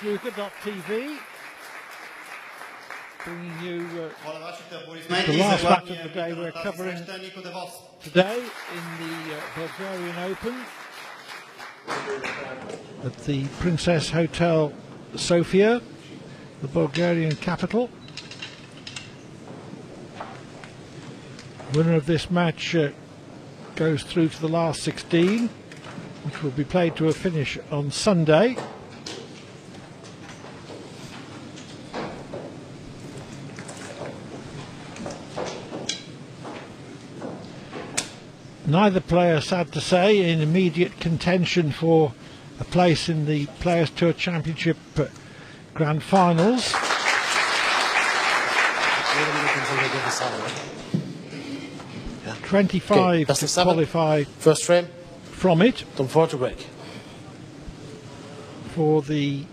SouthWestSnooker.tv, bringing you the last match of the day we're covering today in the Bulgarian Open at the Princess Hotel Sofia, the Bulgarian capital. Winner of this match goes through to the last 16, which will be played to a finish on Sunday. Neither player, sad to say, in immediate contention for a place in the Players Tour Championship Grand Finals. 25 to qualify first frame from it. Don't fall to break. For the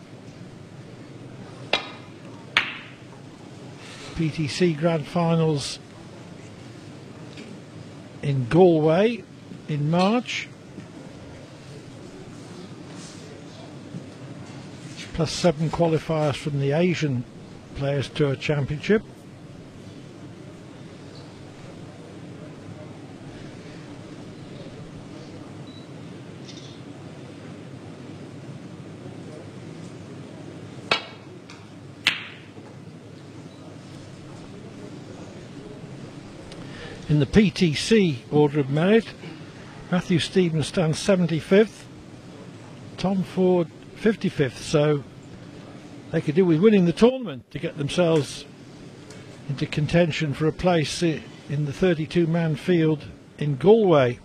PTC Grand Finals in Galway in March, plus 7 qualifiers from the Asian Players Tour Championship. In the PTC order of merit, Matthew Stevens stands 75th, Tom Ford 55th, so they could do with winning the tournament to get themselves into contention for a place in the 32-man field in Galway.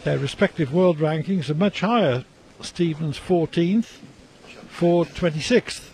Their respective world rankings are much higher. Stevens 14th, Ford 26th.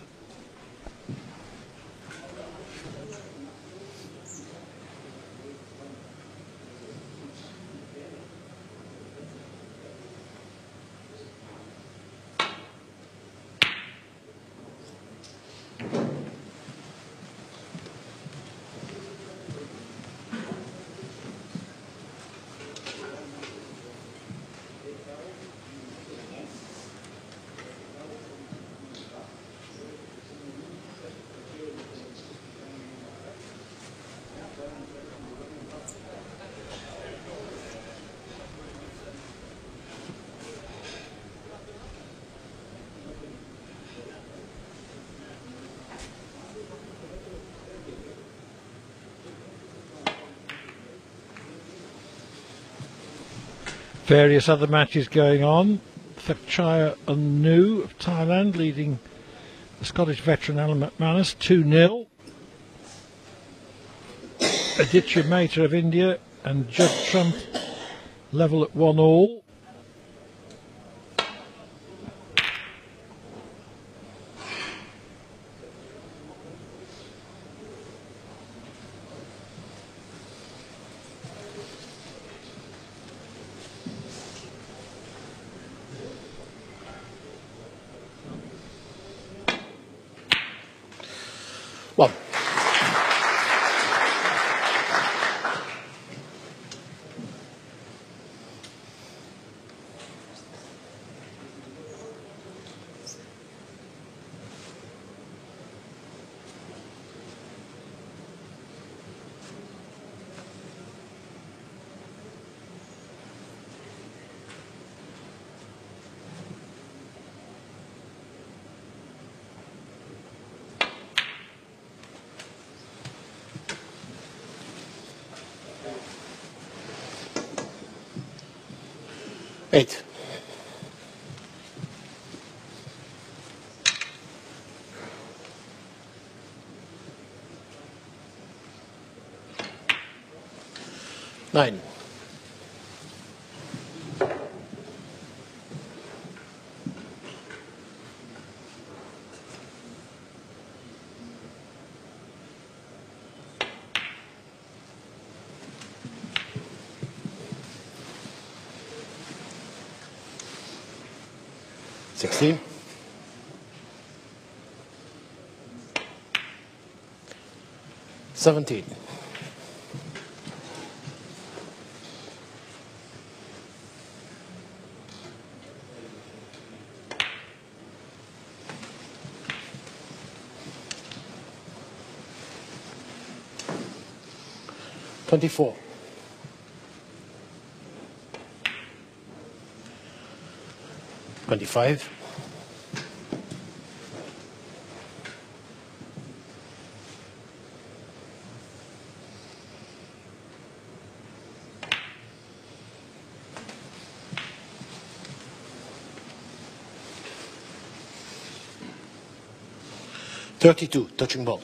Various other matches going on. Thepchaya Unnu of Thailand leading the Scottish veteran Alan McManus 2-0. Aditya Mehta of India and Judd Trump level at 1-1. One. Eight. Nine. 16. 17. 18. 24. 25. 32, touching ball.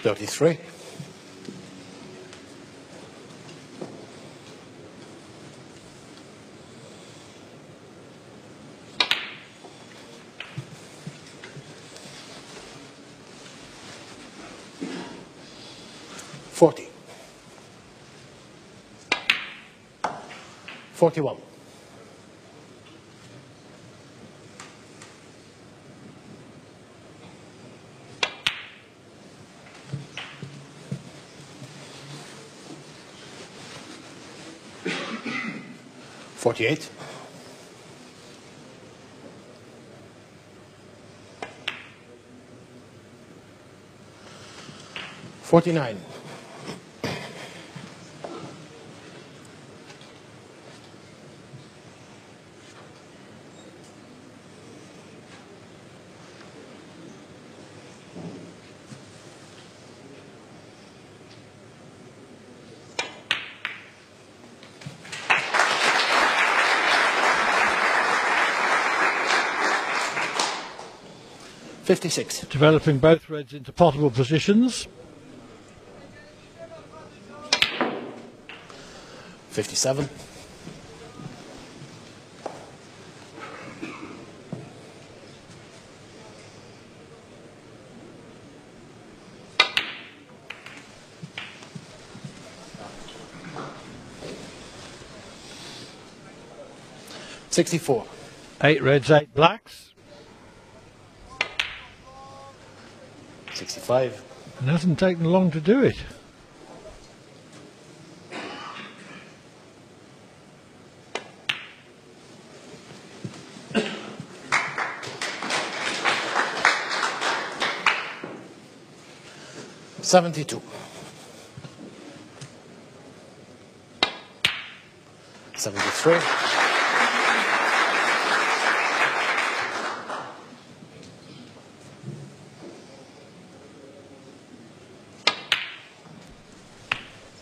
33. 40. 41. 48. 49. 56. Developing both reds into potable positions. 57. 64. 8 reds, 8 blacks. 65. It hasn't taken long to do it. $72. 73.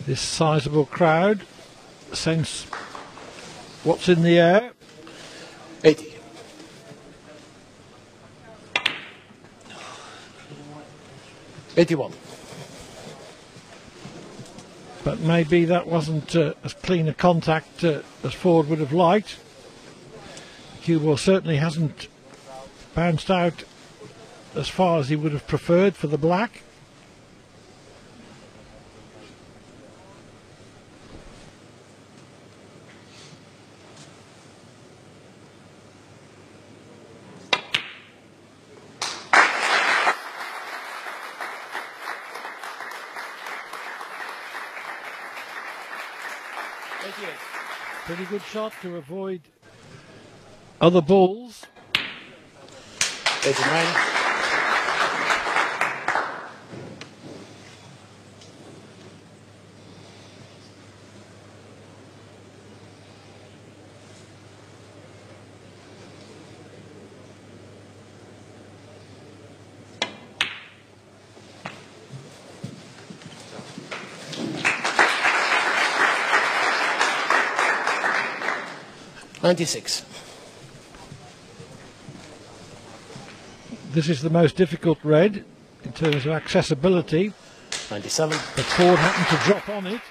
'This sizable crowd sense what's in the air. 80. 81. But maybe that wasn't as clean a contact as Ford would have liked. Cue ball certainly hasn't bounced out as far as he would have preferred for the black. Pretty good shot to avoid other balls. 89. 96. This is the most difficult red in terms of accessibility. 97. But Ford happened to drop on it.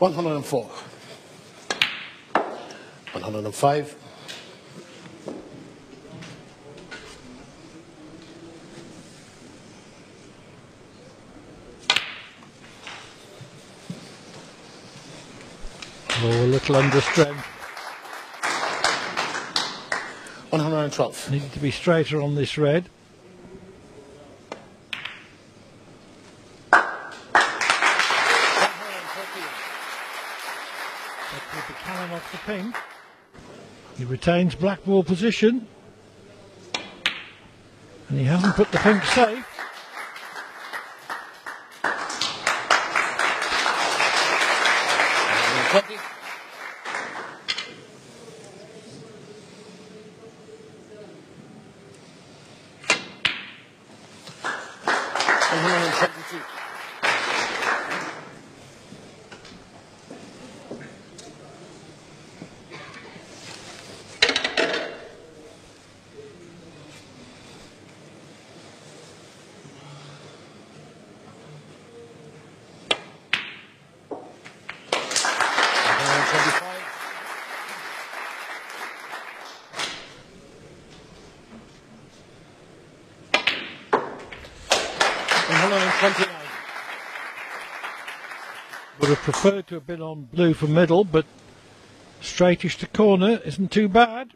$104. 105. A little under strength. 112. Needed to be straighter on this red. but with the cannon off the pink. He retains black ball position. And he hasn't put the pink safe. Would have preferred to have been on blue for middle, but straightish to corner isn't too bad.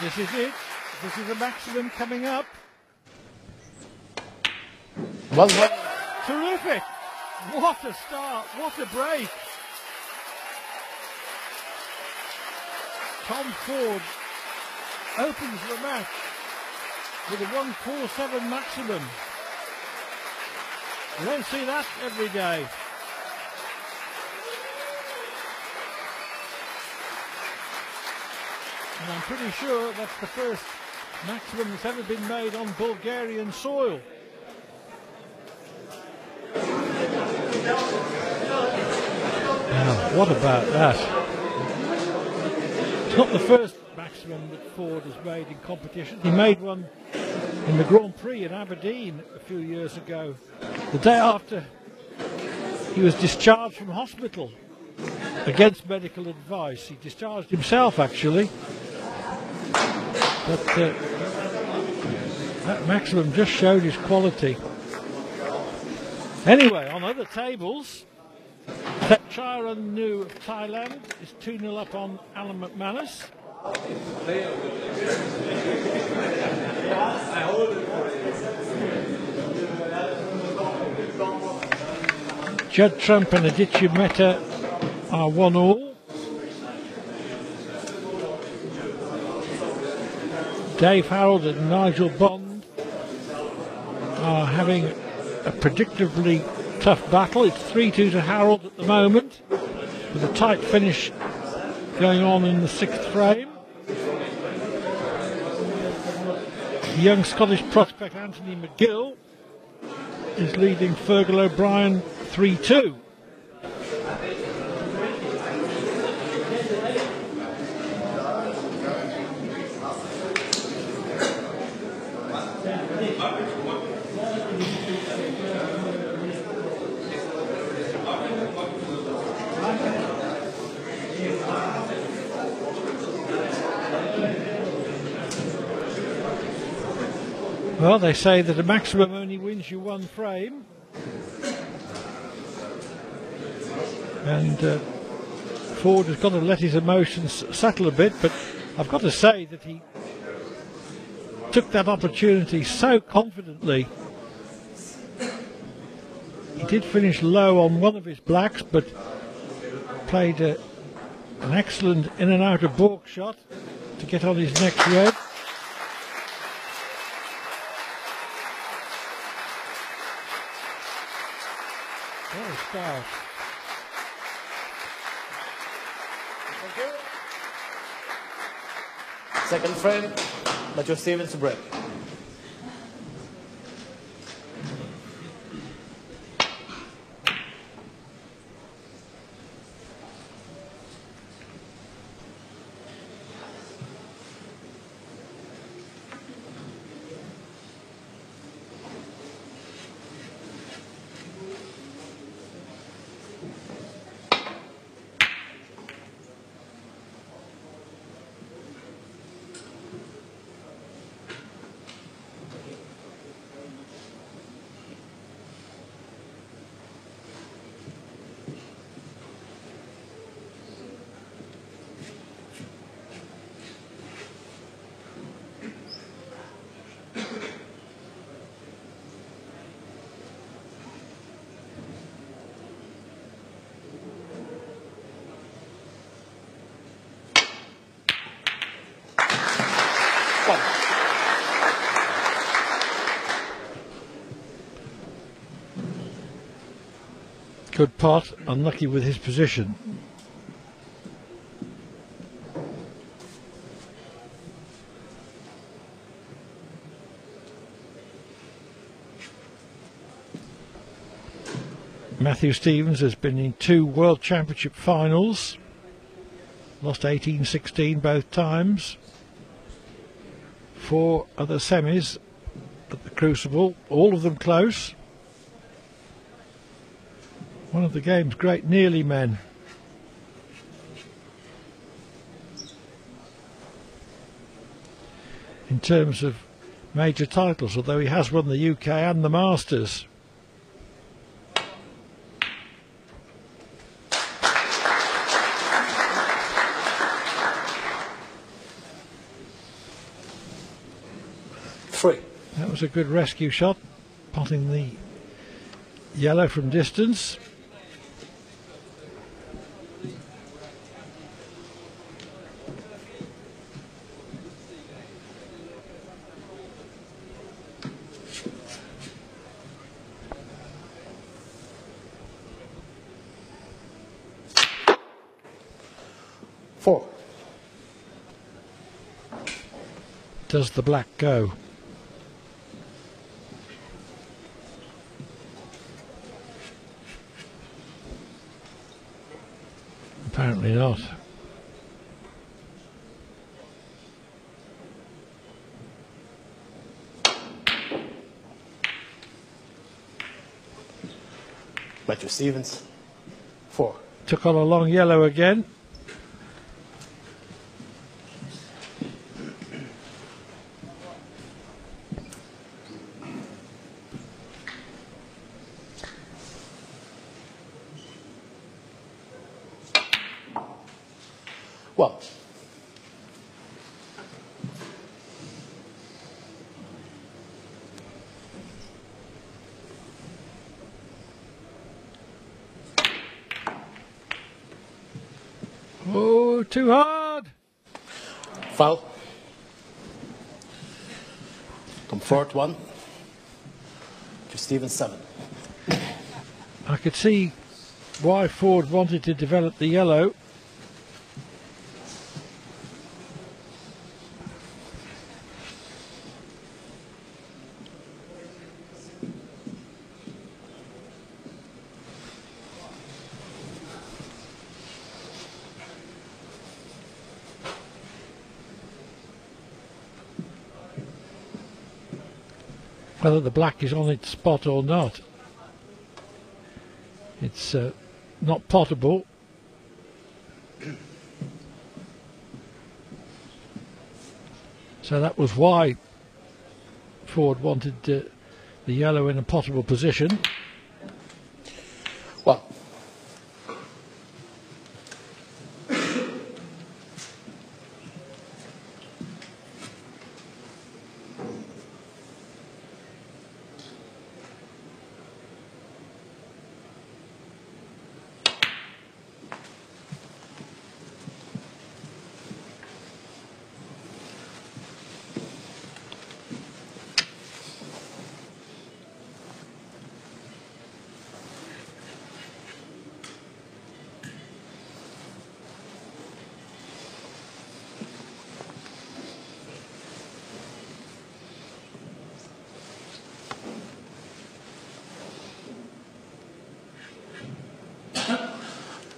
This is it. This is the maximum coming up. Terrific! What a start! What a break! Tom Ford opens the match with a 147 maximum. You don't see that every day. And I'm pretty sure that's the first maximum that's ever been made on Bulgarian soil. Now, what about that? It's not the first maximum that Ford has made in competition. He made one in the Grand Prix in Aberdeen a few years ago, the day after he was discharged from hospital against medical advice. He discharged himself, actually. But that maximum just showed his quality. Anyway, on other tables, Thepchairan of Thailand is 2-0 up on Alan McManus. Judd Trump and Aditya Mehta are 1-1. Dave Harold and Nigel Bond are having a predictably tough battle. It's 3-2 to Harold at the moment, with a tight finish going on in the 6th frame. The young Scottish prospect Anthony McGill is leading Fergal O'Brien 3-2. Well, they say that a maximum only wins you one frame. And Ford has got to let his emotions settle a bit, but I've got to say that he took that opportunity so confidently. He did finish low on one of his blacks, but played an excellent in and out of balk shot to get on his next red. What a start. Thank you. Second frame, Matthew Stevens to break. Good pot, unlucky with his position. Matthew Stevens has been in 2 World Championship finals, lost 18-16 both times, 4 other semis at the Crucible, all of them close. One of the game's great nearly men. In terms of major titles, although he has won the UK and the Masters. That was a good rescue shot, potting the yellow from distance. Four. Does the black go? Apparently not. Matthew Stevens, 4. Took on a long yellow again. Well, oh, too hard. foul. Come forward 1. To Stevens 7. I could see why Ford wanted to develop the yellow. Whether the black is on its spot or not, it's not potable. So that was why Ford wanted the yellow in a potable position. Well,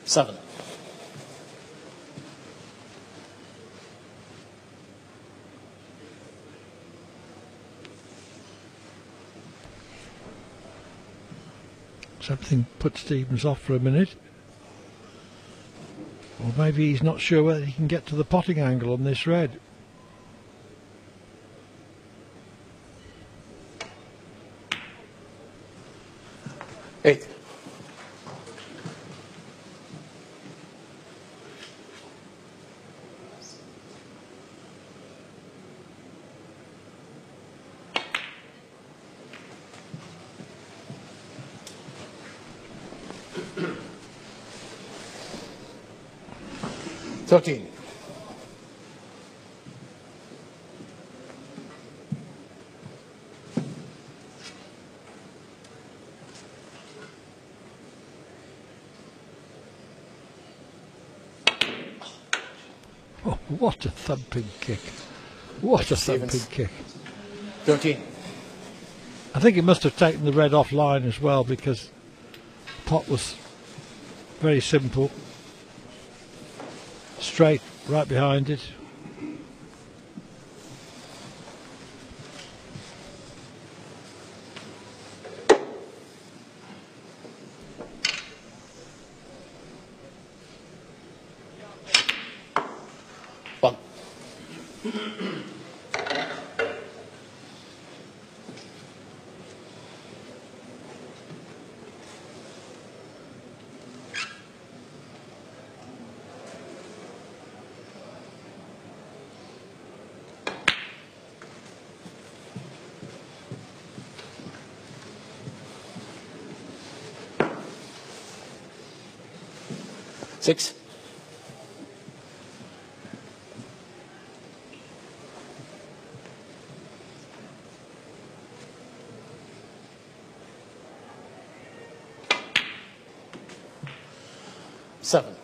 seven. Something put Stevens off for a minute. Or maybe he's not sure whether he can get to the potting angle on this red. Eight. Thirteen. What a thumping kick. What a thumping Stevens. kick. 13. I think it must have taken the red offline as well, because the pot was very simple. Straight right behind it. One. Six. Seven.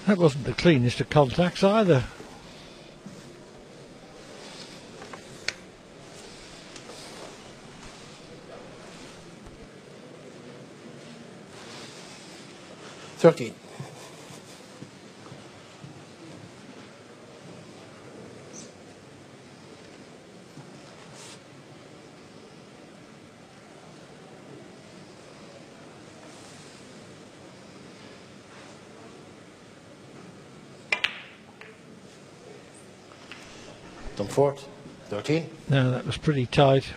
That wasn't the cleanest of contacts either. Thirteen. Done fourth. 13. No, that was pretty tight.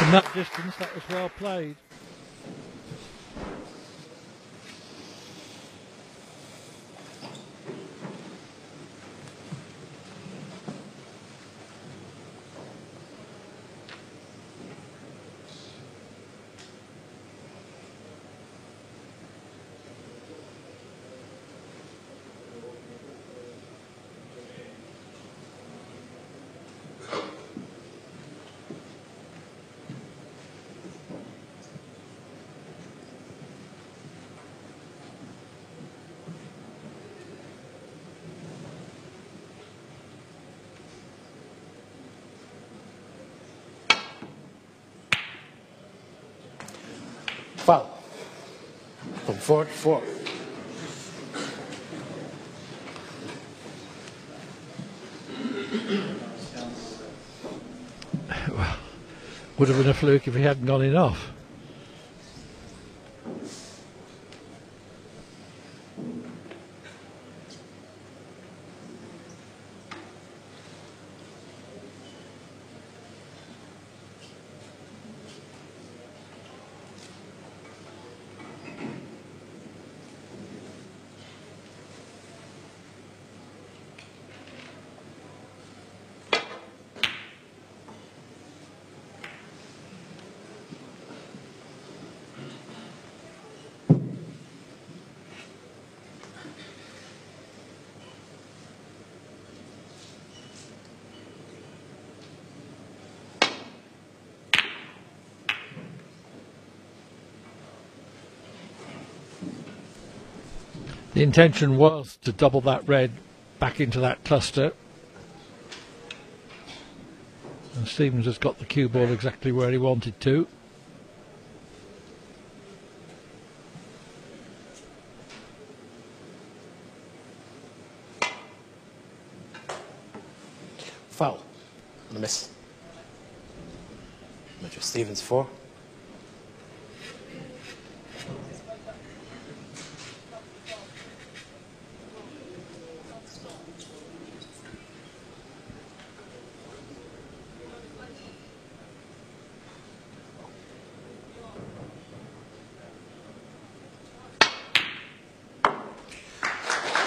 From that distance, that was well played. Foul. Done fourth. 4. Well, would have been a fluke if he hadn't gone in off. The intention was to double that red back into that cluster. And Stevens has got the cue ball exactly where he wanted to. foul and a miss. Matthew Stevens 4.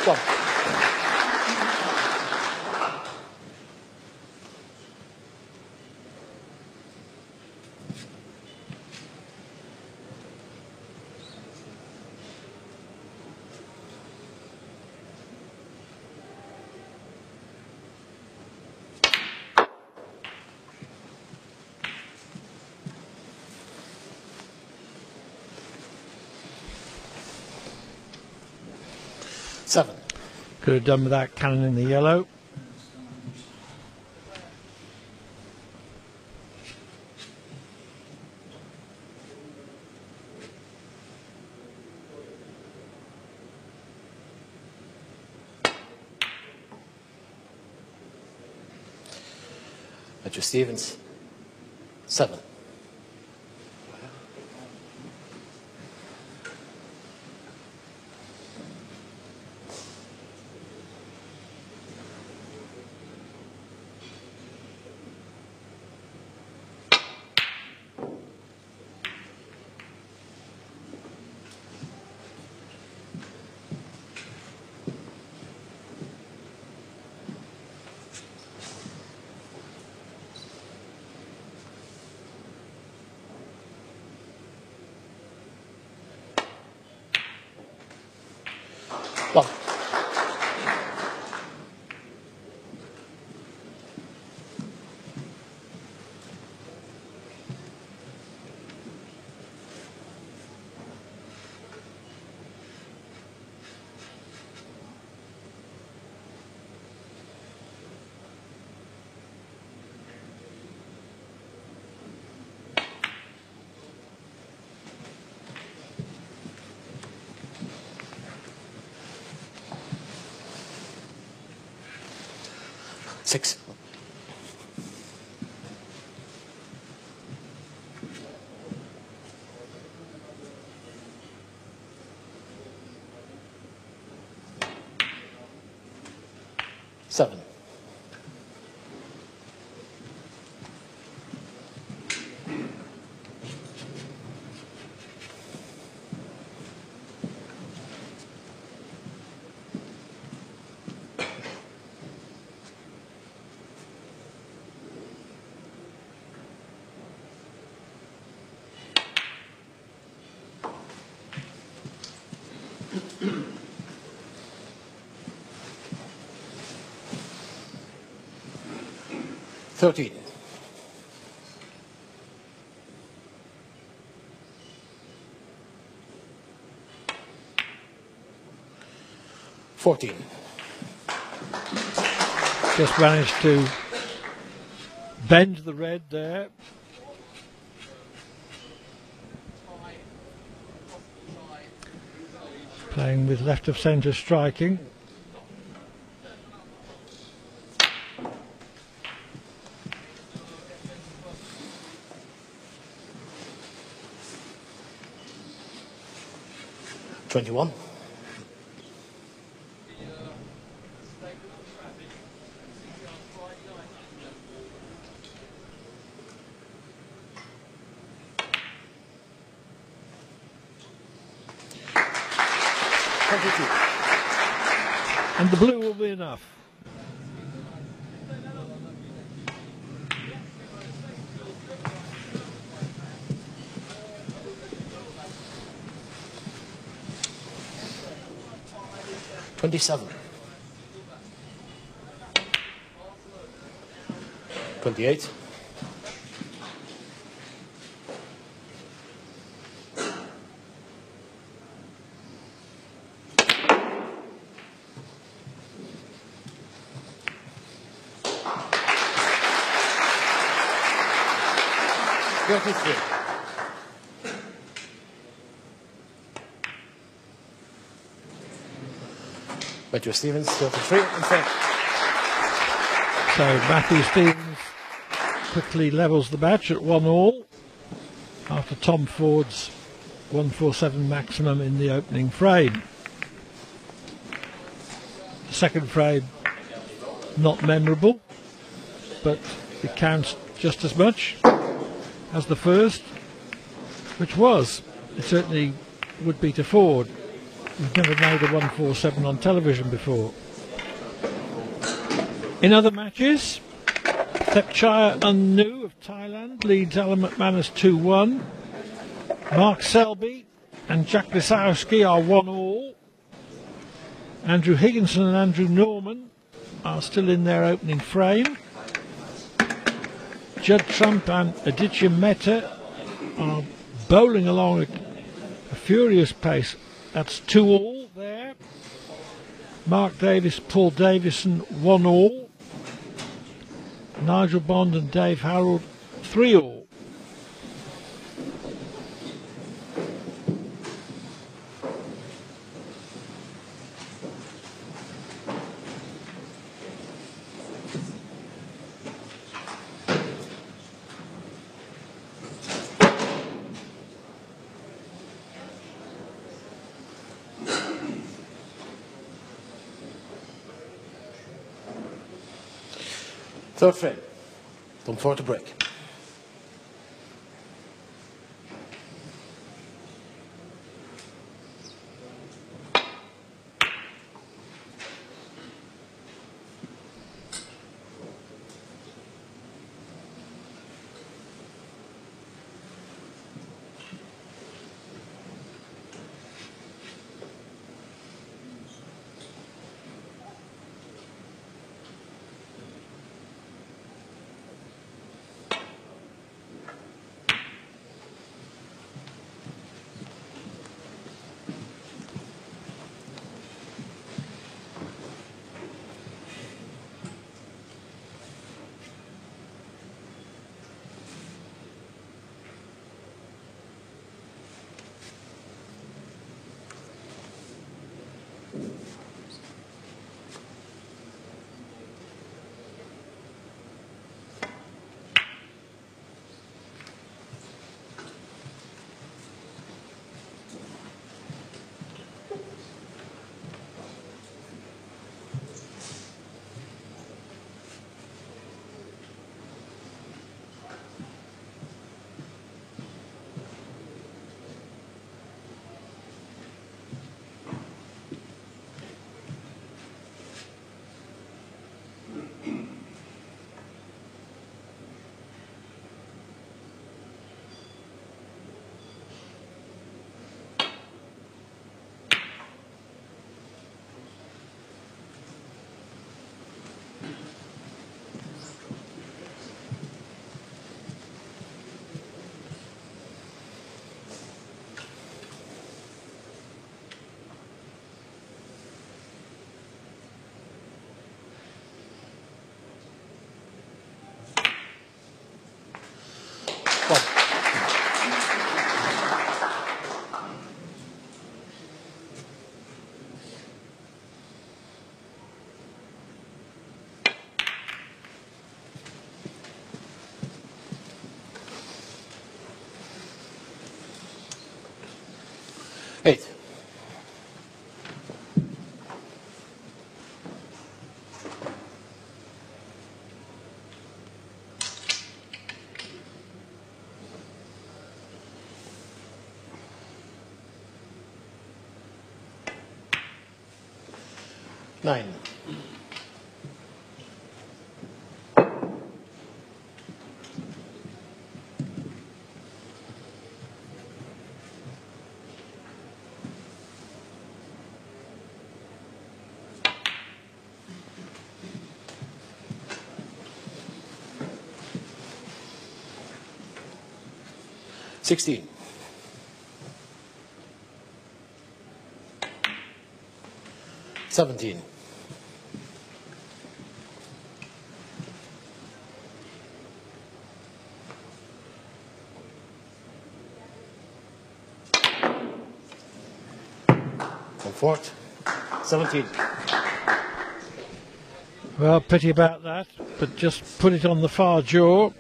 Go. Seven. Could have done with that cannon in the yellow. Matthew Stevens 7. One. Six. Seven. Thirteen. 14. Just managed to bend the red there. Playing with left of centre striking. $21. And the blue will be enough. $27. 28. Matthew Stevens, 33 and 4. So Matthew Stevens quickly levels the match at 1-1 after Tom Ford's 147 maximum in the opening frame. The second frame not memorable, but it counts just as much as the first, which was. It certainly would be to Ford. We've never made a 147 on television before. In other matches, Thepchaya Unnu of Thailand leads Alan McManus 2-1. Mark Selby and Jack Lisowski are 1-1. Andrew Higginson and Andrew Norman are still in their opening frame. Judd Trump and Aditya Mehta are bowling along a furious pace. That's 2-2 there. Mark Davis, Paul Davison 1-2. Nigel Bond and Dave Harold 3-3. Third frame. Tom Ford to break. Eight. Nine. 16. 17. 17. Well, pity about that, but just put it on the far jaw,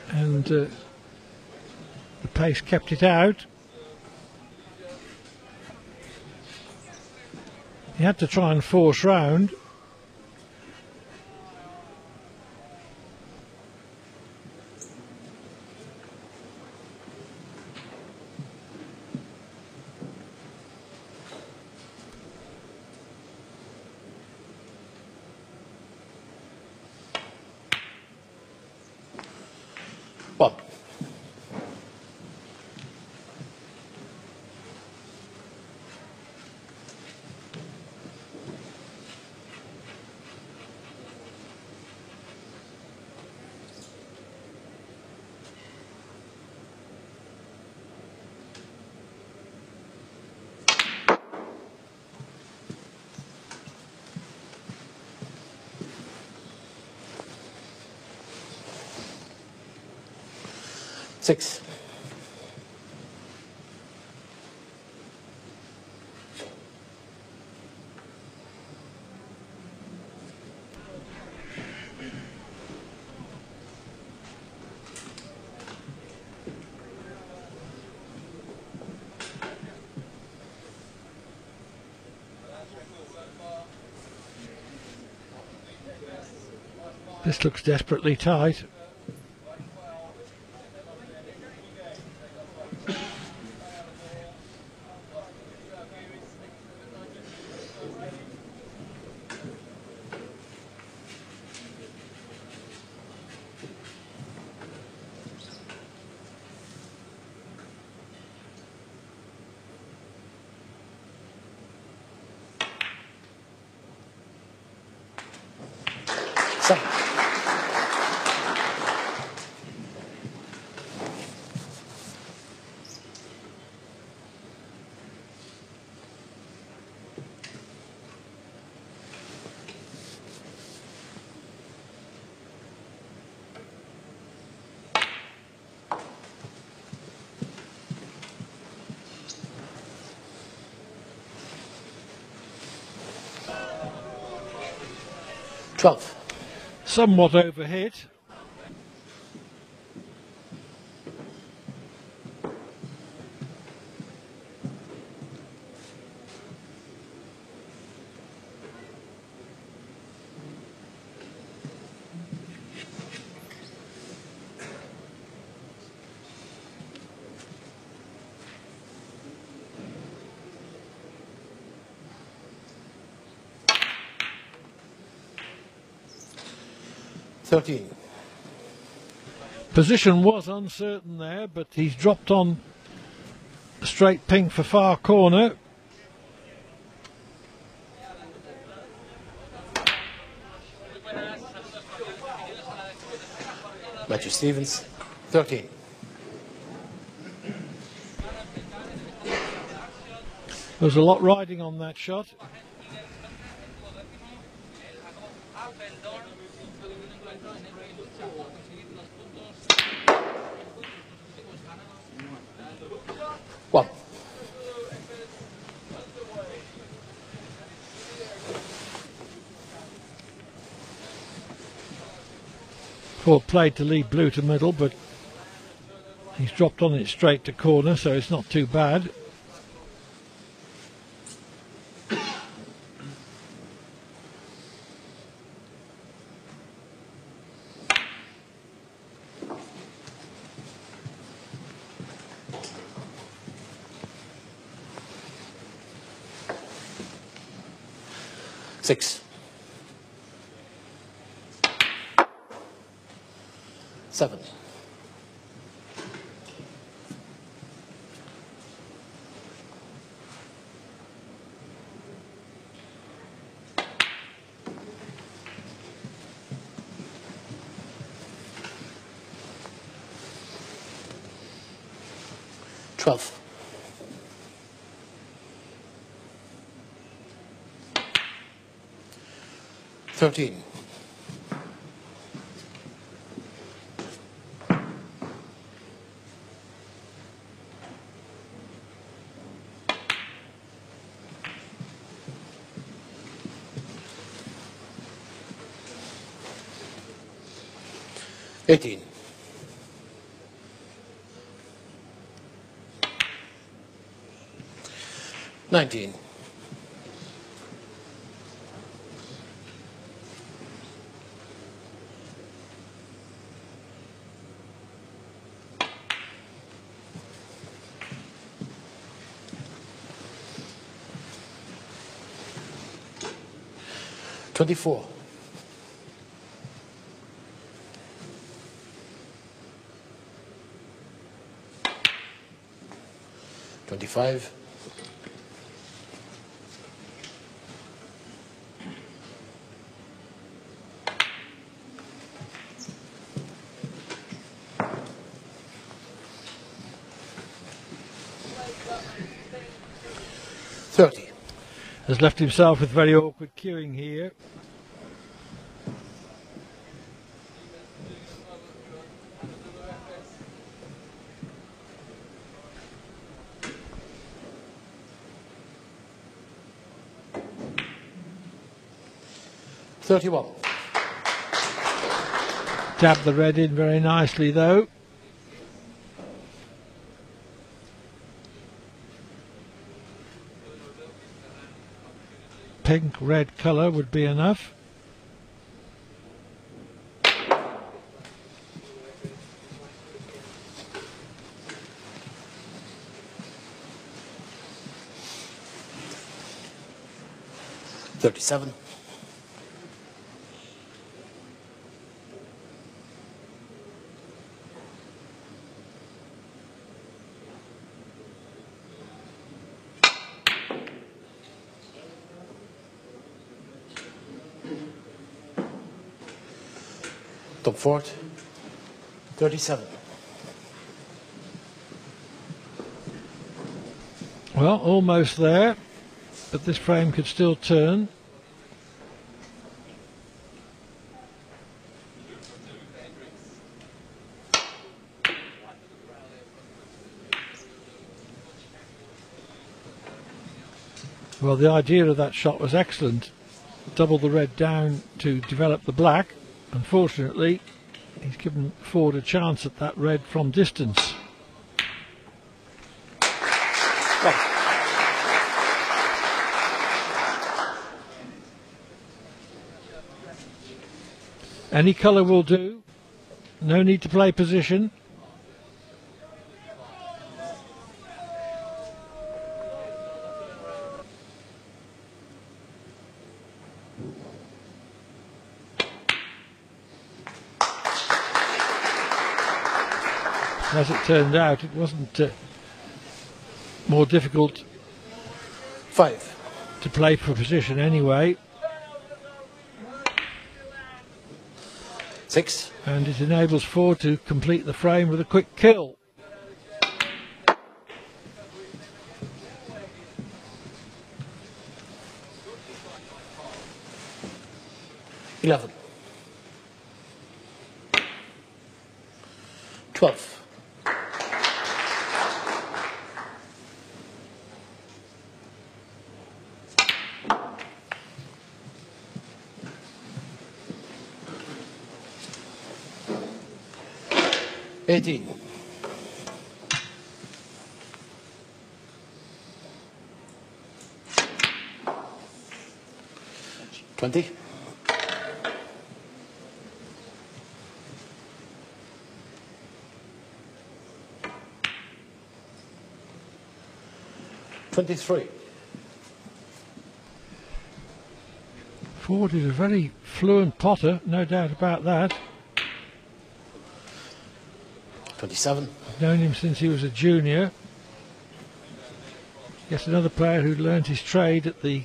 and the pace kept it out. He had to try and force round. One. Six. This looks desperately tight. Seven. Twelve. Somewhat overhit. Thirteen. Position was uncertain there, but he's dropped on straight pink for far corner. Matthew Stevens. 13. There was a lot riding on that shot. One. Ford played to lead blue to middle, but he's dropped on it straight to corner, so it's not too bad. Six. Seven. Twelve. 13. 18. 19. 24. 25. 30. Has left himself with very awkward queuing here. Dabbed the red in very nicely though. Pink red colour would be enough. $37. 37. Well, almost there, but this frame could still turn. Well, the idea of that shot was excellent. Double the red down to develop the black. Unfortunately, he's given Ford a chance at that red from distance. Any colour will do. No need to play position. As it turned out, it wasn't more difficult 5 to play for position anyway. 6. And it enables Ford to complete the frame with a quick kill. $11. 12. 18. 20. 23. Ford is a very fluent potter, no doubt about that. 27. I've known him since he was a junior. Yes, another player who learned his trade at the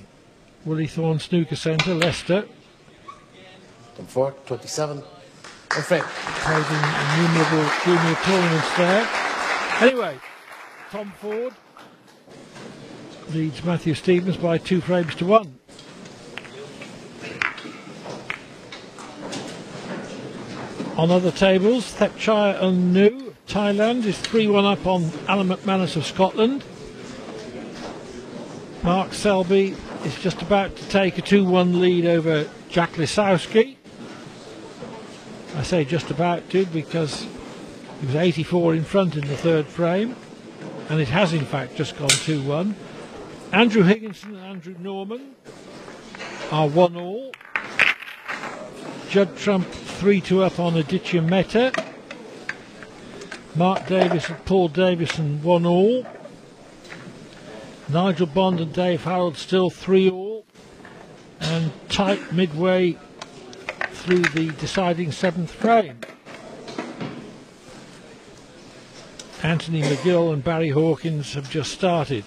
Willie Thorne Snooker Centre, Leicester. 4, 27. And frame. Played in innumerable junior tournaments there. Anyway, Tom Ford leads Matthew Stevens by 2 frames to 1. On other tables, Thepchire Unnu of Thailand is 3-1 up on Alan McManus of Scotland. Mark Selby is just about to take a 2-1 lead over Jack Lisowski. I say just about to, because he was 84 in front in the third frame, and it has in fact just gone 2-1. Andrew Higginson and Andrew Norman are 1-all. Judd Trump 3-2 up on Aditya Mehta. Mark Davis and Paul Davison 1-all. Nigel Bond and Dave Harold still 3-all. And tight midway through the deciding 7th frame. Anthony McGill and Barry Hawkins have just started.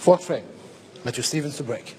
Fourth frame, Matthew Stevens to break.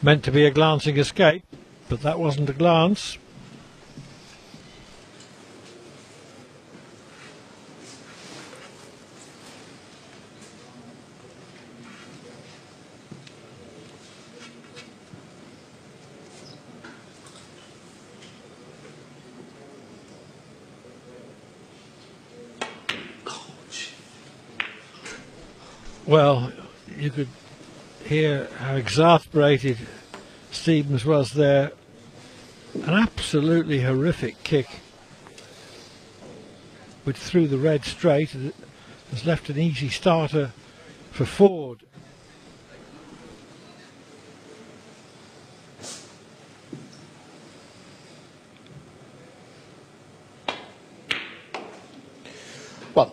Meant to be a glancing escape, but that wasn't a glance. Well, you could hear how exasperated Stevens was there. An absolutely horrific kick, which threw the red straight, has left an easy starter for Ford. One.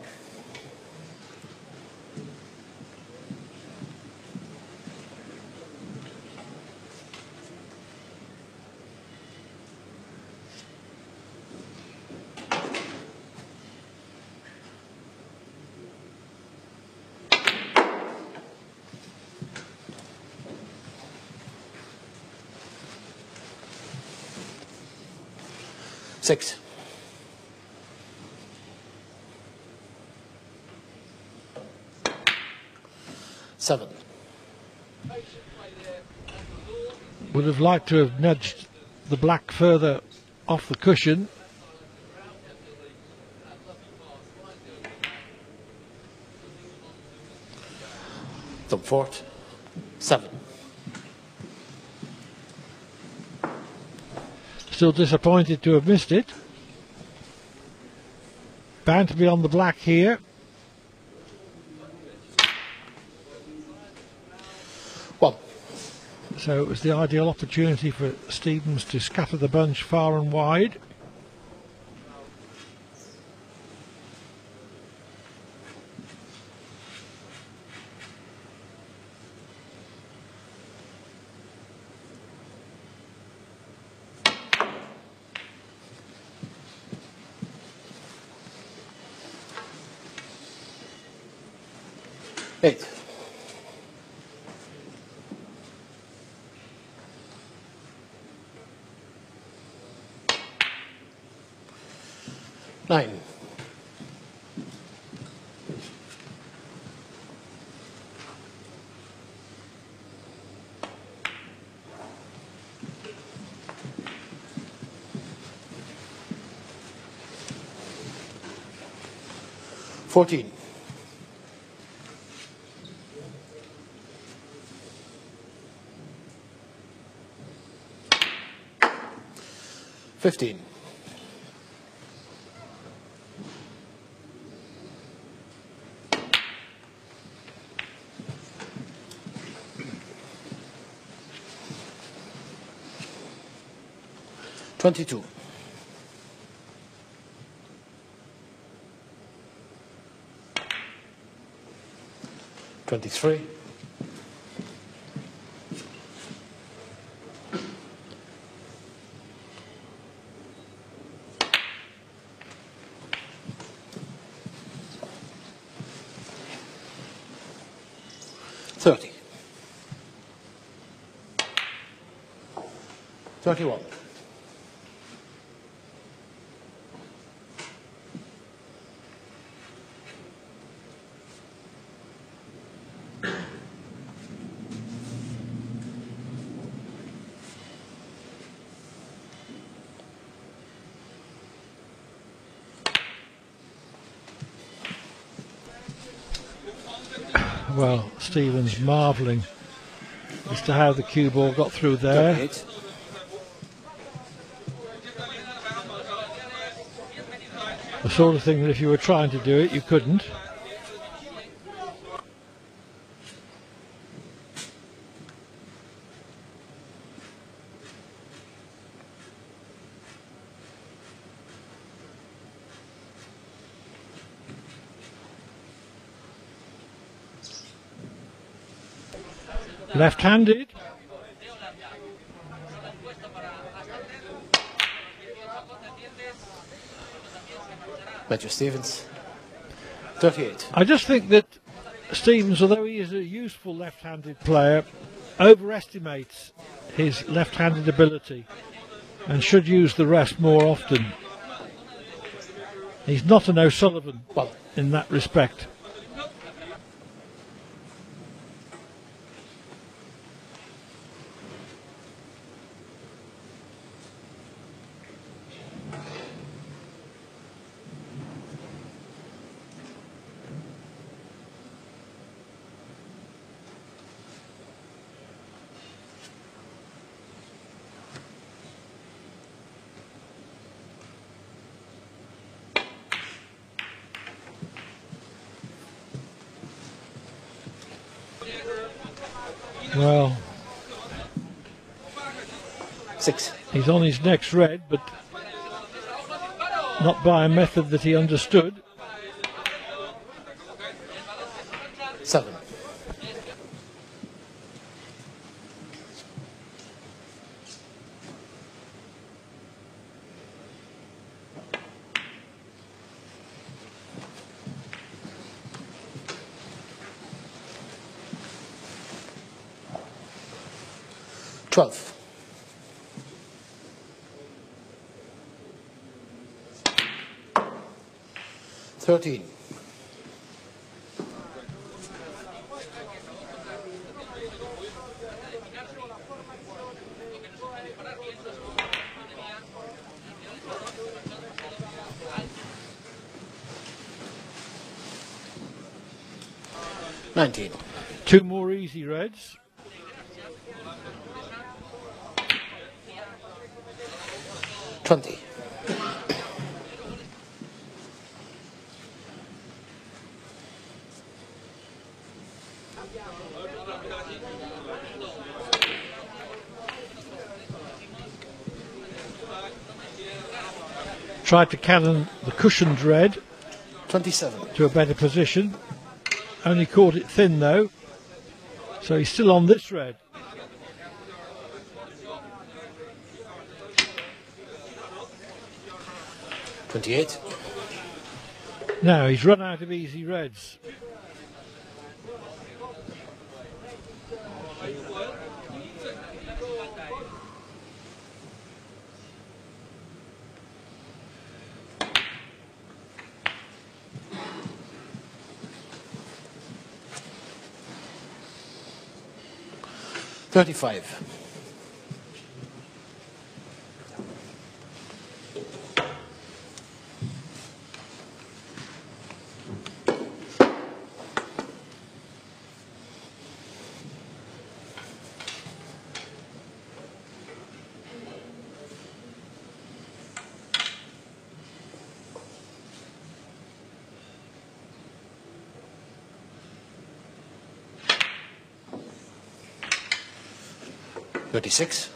Six. Seven. Would have liked to have nudged the black further off the cushion. Top fort. 7. Still disappointed to have missed it. Bound to be on the black here. One. So it was the ideal opportunity for Stevens to scatter the bunch far and wide. Eight. Nine. Fourteen. 15. 22. 23. 30. 31. 'Well, Stephen's marvelling as to how the cue ball got through there. 38. The sort of thing that if you were trying to do it, you couldn't. Left-handed. Matthew Stevens. 38. I just think that Stevens, although he is a useful left-handed player, overestimates his left-handed ability and should use the rest more often. He's not an O'Sullivan in that respect. Well, 6. He's on his next red, but not by a method that he understood. 7. 12. 13. 19. 2 more easy reds. 20. 'Tried to cannon the cushioned red 27. to a better position. Only caught it thin though. So he's still on this red. 28. Now he's run out of easy reds. $35. 36.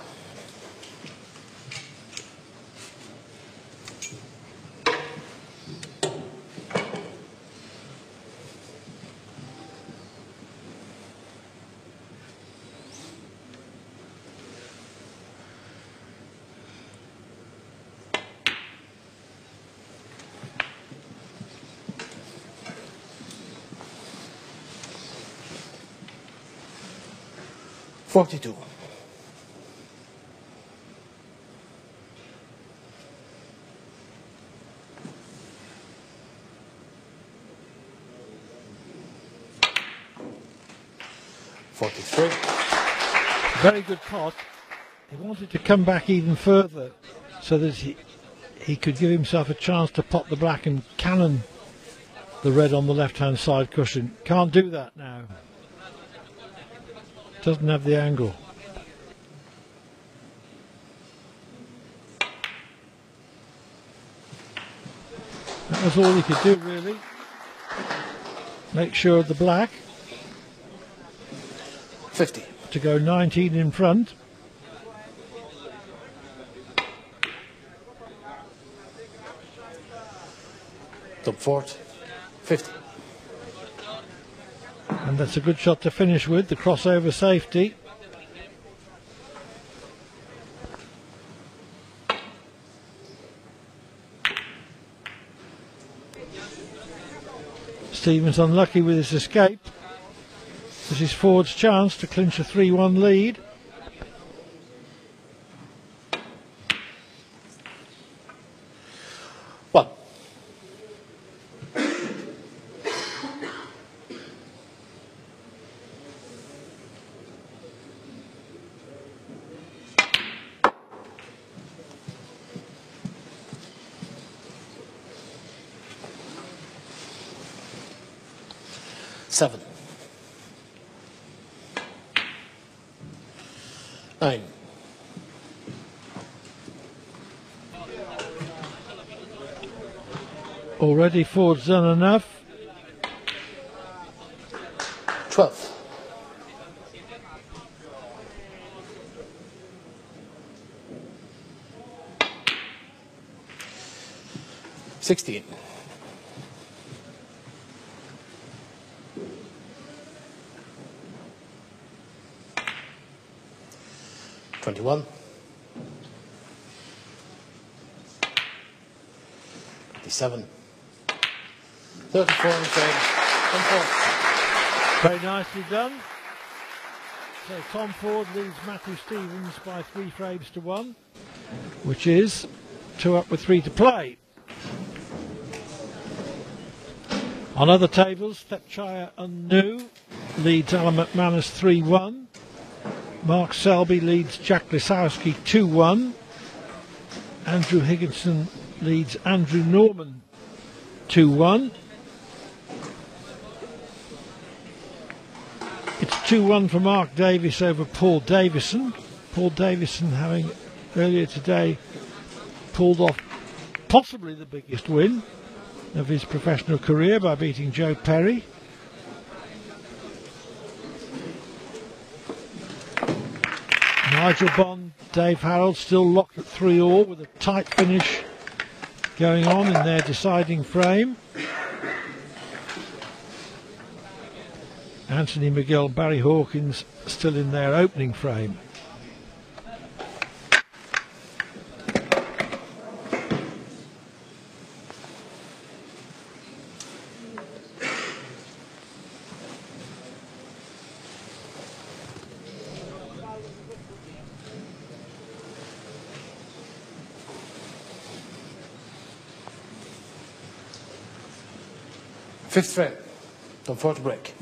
42. Very good pot. He wanted to come back even further so that he could give himself a chance to pot the black and cannon the red on the left-hand side cushion. Can't do that now. Doesn't have the angle. That was all he could do, really. Make sure of the black. 50. To go 19 in front. Top fort, 50. And that's a good shot to finish with, the crossover safety. Stevens unlucky with his escape. This is Ford's chance to clinch a 3-1 lead. One. Seven. 9. Already Ford's done enough. 12. 16. 21. 27. 34 in favor. Very nicely done. So Tom Ford leads Matthew Stevens by 3 frames to 1, which is 2 up with 3 to play. On other tables, Thepchire Unnu leads Alan McManus 3-1. Mark Selby leads Jack Lisowski 2-1. Andrew Higginson leads Andrew Norman 2-1. It's 2-1 for Mark Davis over Paul Davison. Paul Davison having earlier today pulled off possibly the biggest win of his professional career by beating Joe Perry. Nigel Bond, Dave Harold still locked at 3-all with a tight finish going on in their deciding frame. Anthony McGill, Barry Hawkins still in their opening frame. Fifth frame, on 4 to break.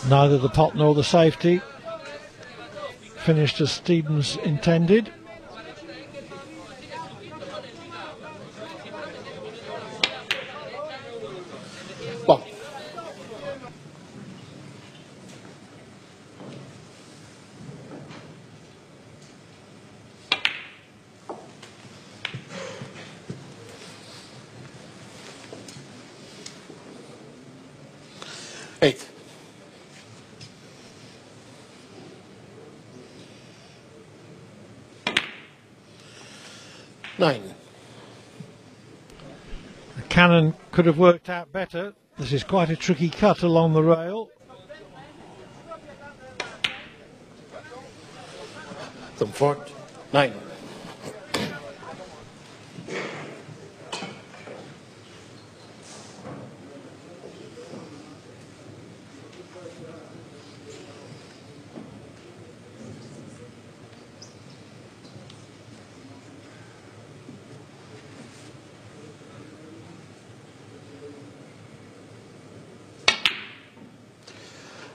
Neither the pot nor the safety finished as Stevens intended. One. 8. 9. The cannon could have worked out better. This is quite a tricky cut along the rail. Thumb forward. 9.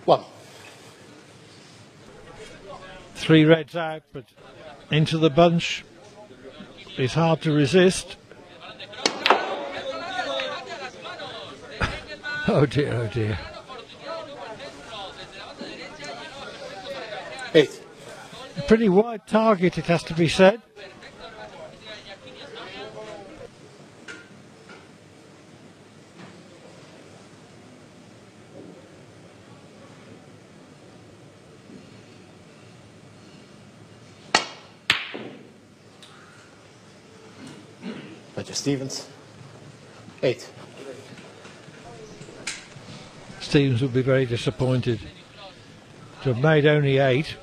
1. 3 reds out, but into the bunch is hard to resist. Oh dear, oh dear. 8. A pretty wide target, it has to be said. Roger Stevens. 8. Stevens would be very disappointed to have made only 8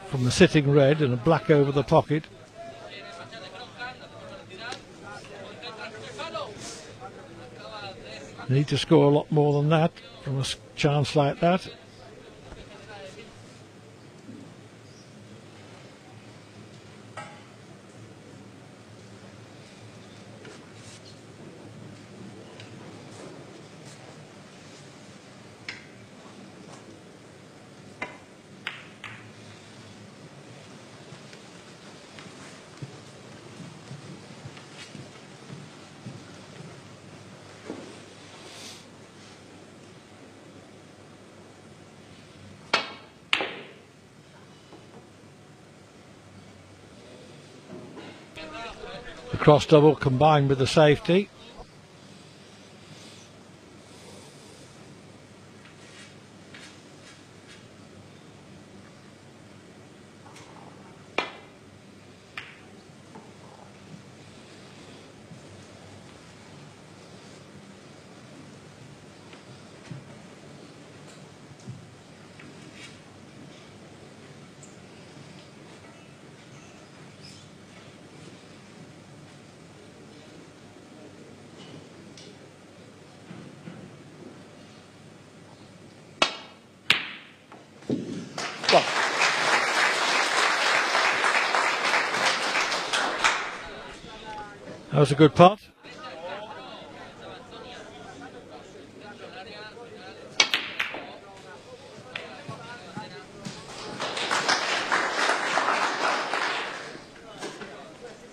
from the sitting red and a black over the pocket. Need to score a lot more than that from a chance like that. The cross double combined with the safety. That was a good putt.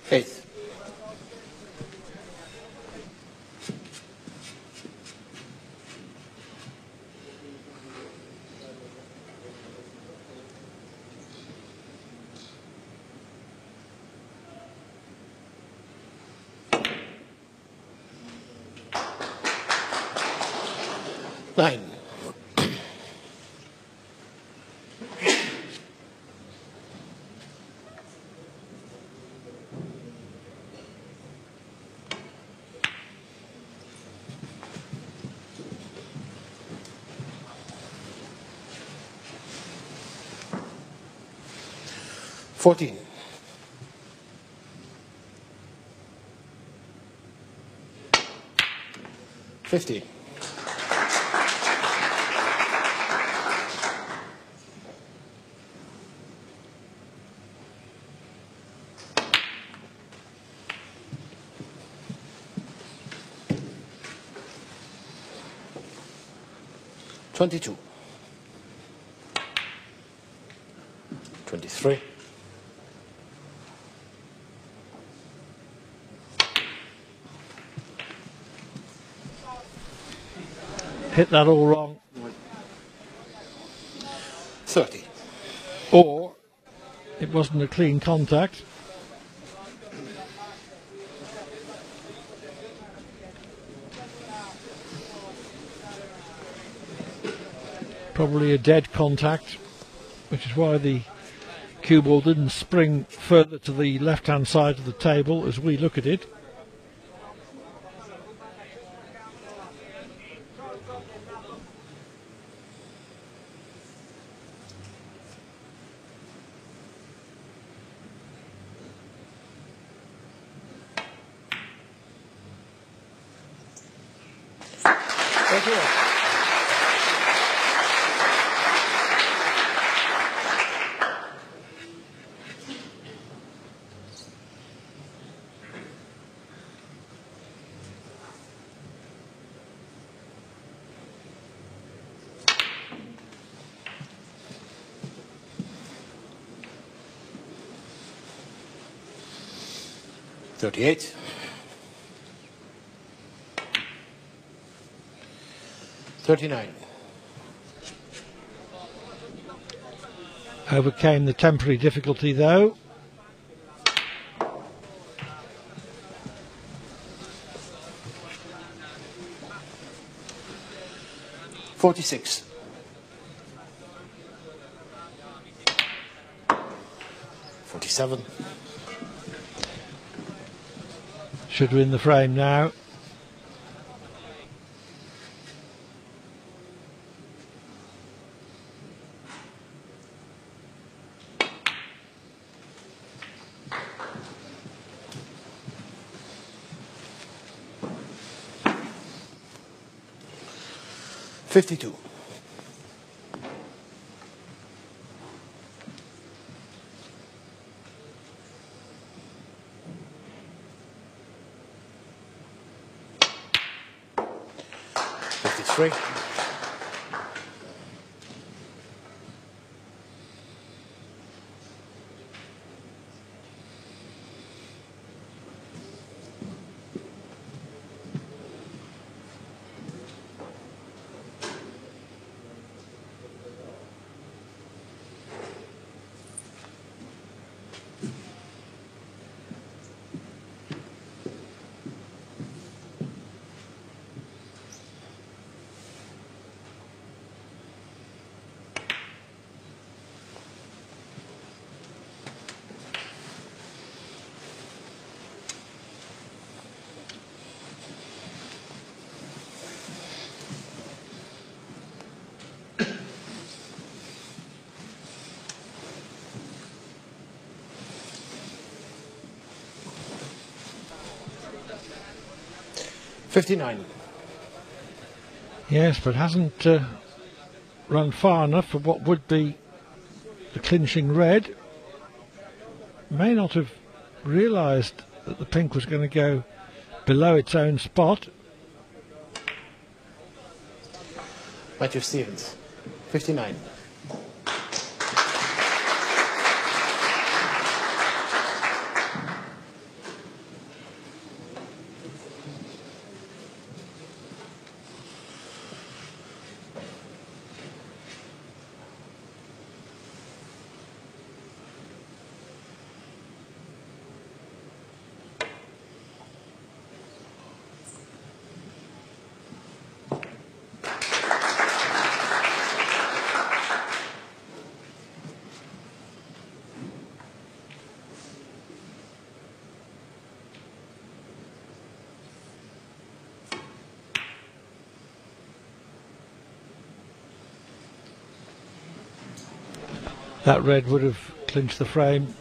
Eighth. Nine. 14. 15. 22. 23. 'Hit that all wrong. 30. Or it wasn't a clean contact. Probably a dead contact, which is why the cue ball didn't spring further to the left hand side of the table as we look at it. Thank you. $38. $39. Overcame the temporary difficulty though. $46. $47. Should win the frame now. $52. $53. $59. Yes, but hasn't run far enough for what would be the clinching red. May not have realised that the pink was going to go below its own spot. Matthew Stevens, 59. That red would have clinched the frame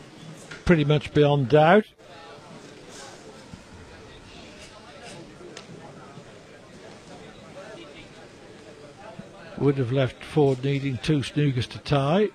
pretty much beyond doubt. Would have left Ford needing two snookers to tie.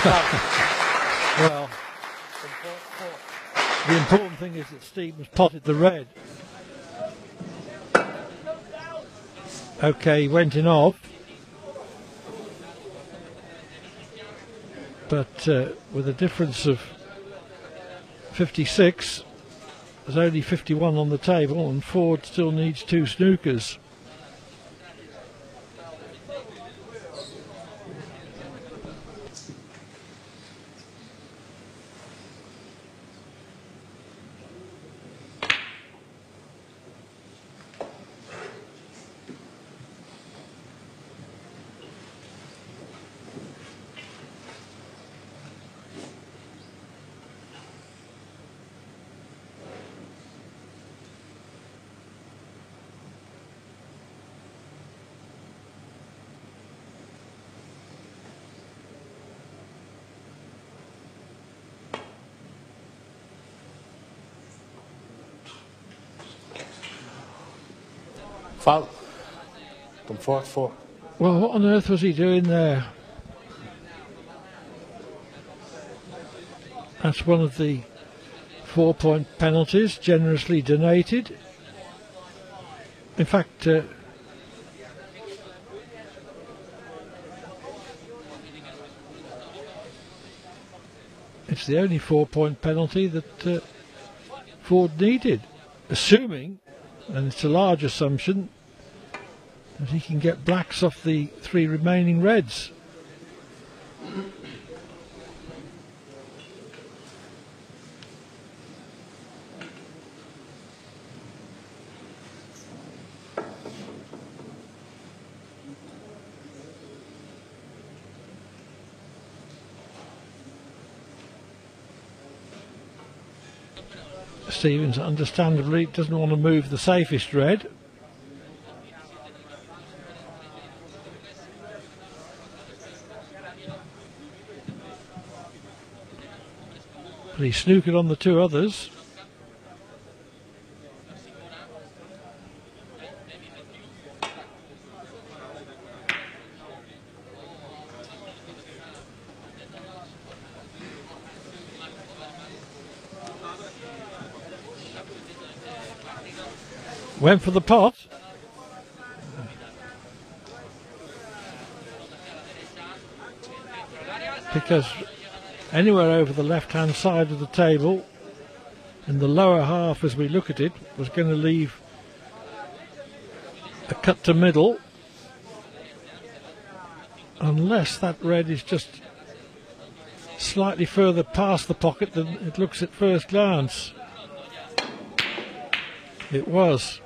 Well, the important thing is that Stevens potted the red. Okay, he went in off. But with a difference of 56, there's only 51 on the table, and Ford still needs 2 snookers. Foul. Done 4-4. Well, what on earth was he doing there? That's one of the 4-point penalties, generously donated. In fact, it's the only 4-point penalty that Ford needed, assuming, and it's a large assumption, that he can get blacks off the 3 remaining reds. Stevens understandably doesn't want to move the safest red. But he snookered on the 2 others. Went for the pot. Because anywhere over the left-hand side of the table, in the lower half as we look at it, was going to leave a cut to middle, unless that red is just slightly further past the pocket than it looks at first glance. It was.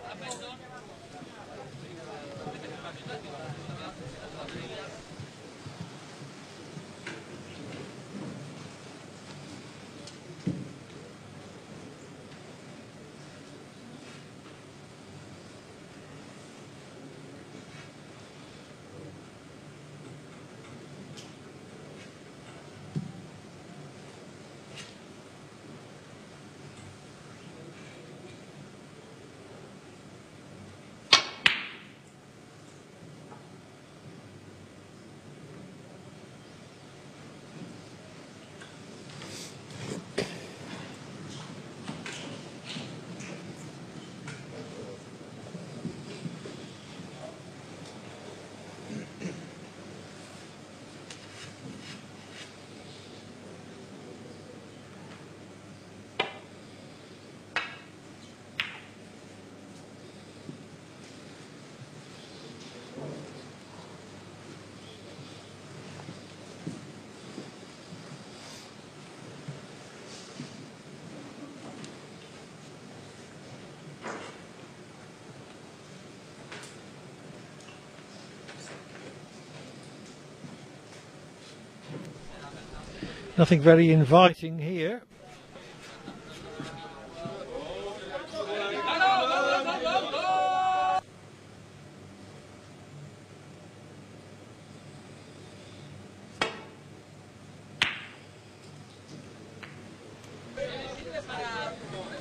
Nothing very inviting here.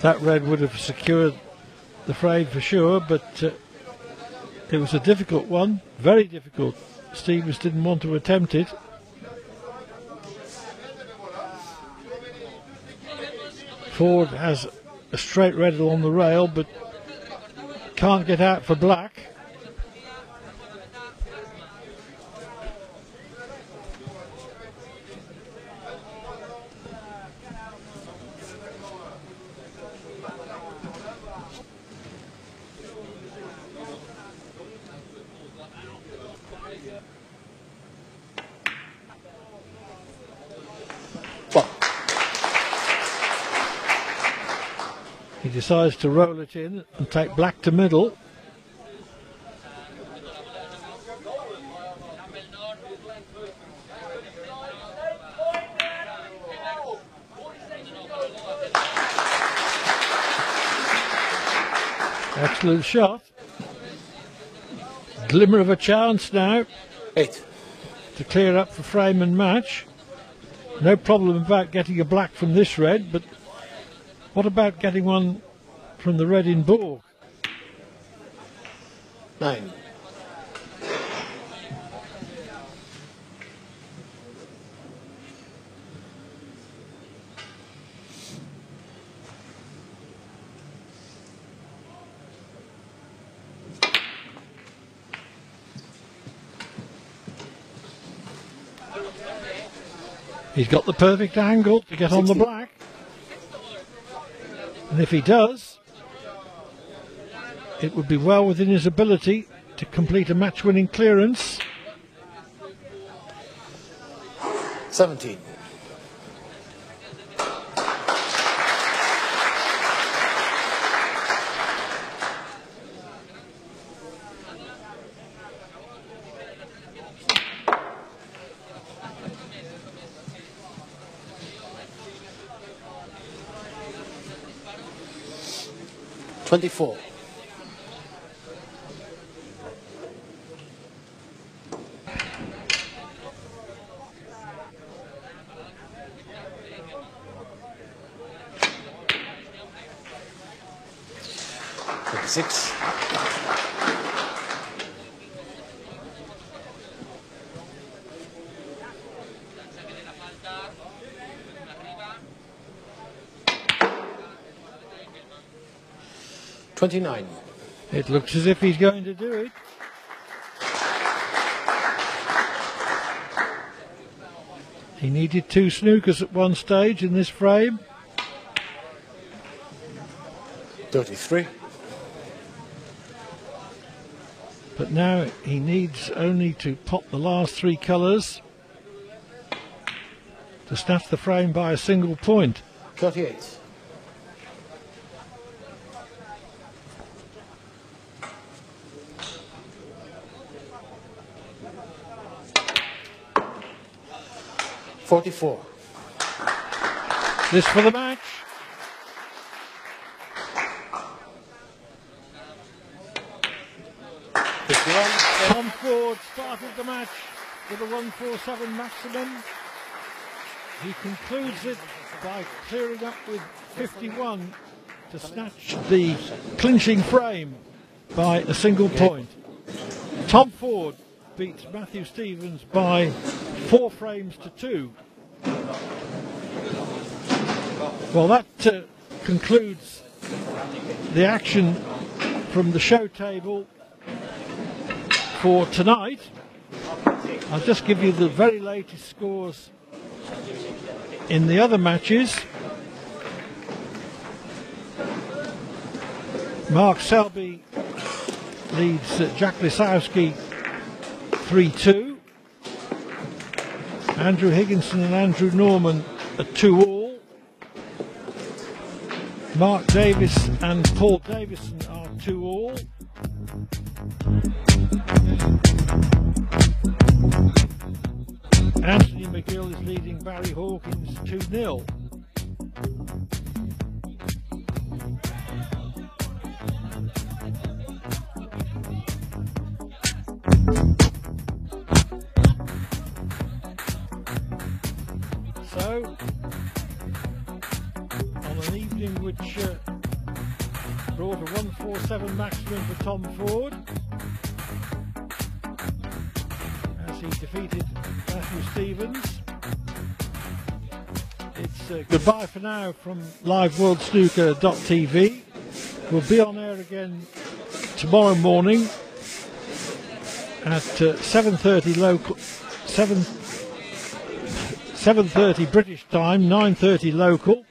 That red would have secured the frame for sure, but it was a difficult one, very difficult. Stevens didn't want to attempt it. Ford has a straight red along the rail, but can't get out for black. He decides to roll it in and take black to middle. Excellent shot. Glimmer of a chance now. 8. To clear up for frame and match. No problem about getting a black from this red, but what about getting one from the red in Borg? 9. He's got the perfect angle to get 60. on the black. And if he does, it would be well within his ability to complete a match-winning clearance. 17. $24. $26. $29. It looks as if he's going to do it. He needed 2 snookers at one stage in this frame. 33. But now he needs only to pop the last 3 colours to snatch the frame by a single point. 38. $44. This for the match. Tom Ford started the match with a 147 maximum. He concludes it by clearing up with 51 to snatch the clinching frame by a single point. Tom Ford beats Matthew Stevens by 4 frames to 2. Well, that concludes the action from the show table for tonight. I'll just give you the very latest scores in the other matches. Mark Selby leads Jack Lisowski 3-2. Andrew Higginson and Andrew Norman are 2-all. Mark Davis and Paul Davison are 2-all. Anthony McGill is leading Barry Hawkins 2-0. So, on an evening which brought a 147 maximum for Tom Ford, as he defeated Matthew Stevens, it's goodbye for now from liveworldsnooker.tv. We'll be on air again tomorrow morning at 7:30 local, 7:30 British time, 9:30 local.